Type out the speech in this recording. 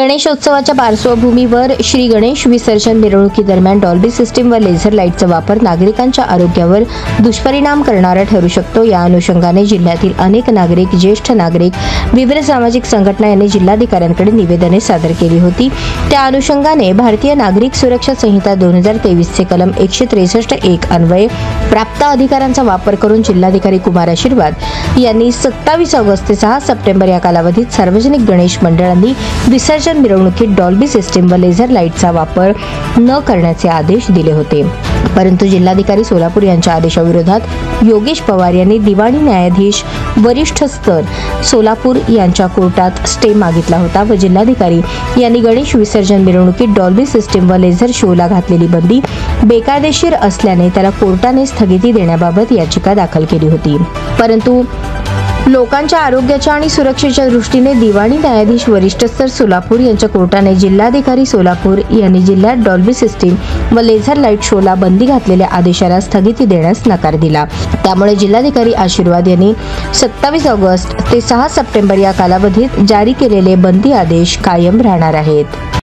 गणेशोत्सवाच्या पार्श्वभूमीवर श्री गणेश विसर्जन मिरवणुकीदरम्यान डॉल्बी सिस्टीम व लेझर लाईटचा वापर नागरिकांच्या आरोग्यावर दुष्परिणाम करणारा ठरू शकतो। या अनुषंगाने जिल्ह्यातील अनेक नागरिक, ज्येष्ठ नागरिक, विविध सामाजिक संघटना यांनी जिल्हाधिकाऱ्यांकडे निवेदने सादर केली होती। त्या अनुषंगाने भारतीय नागरिक सुरक्षा संहिता 2023 चे कलम 163(1) अन्वये प्राप्त अधिकारांचा वापर करून जिल्हाधिकारी कुमार आशीर्वाद यांनी 27 ऑगस्ट ते 6 सप्टेंबर या कालावधीत सार्वजनिक गणेश मंडळांनी विसर्जन मिरवणुकीत डॉल्बी सिस्टीम व लेझर लाईटचा वापर न करण्याचे आदेश दिले होते। परंतु जिल्हाधिकारी सोलापूर यांच्या आदेशाविरोधात योगेश पवार यांनी दिवाणी न्यायाधीश वरिष्ठ स्तर सोलापूर यांच्या कोर्टात स्टे मागितला होता व जिल्हाधिकारी यांनी गणेश विसर्जन मिरवणुकीत डॉल्बी सिस्टीम व लेझर शोला घातलेली बंदी बेकायदेशीर असल्याने त्याला कोर्टाने स्थगिती देण्याबाबत याचिका दाखल केली होती। परंतु लोकांच्या आरोग्याच्या आणि सुरक्षेच्या दृष्टीने दिवाणी न्यायाधीश वरिष्ठ स्तर सोलापूर यांच्या कोर्टाने जिल्हाधिकारी सोलापूर यांनी जिल्ह्यात डॉल्बी सिस्टीम व लेझर लाईट शोला बंदी घातलेल्या आदेशाला स्थगिती देण्यास नकार दिला। त्यामुळे जिल्हाधिकारी आशीर्वाद यांनी 27 ऑगस्ट ते 6 सप्टेंबर या कालावधीत जारी केलेले बंदी आदेश कायम राहणार आहेत।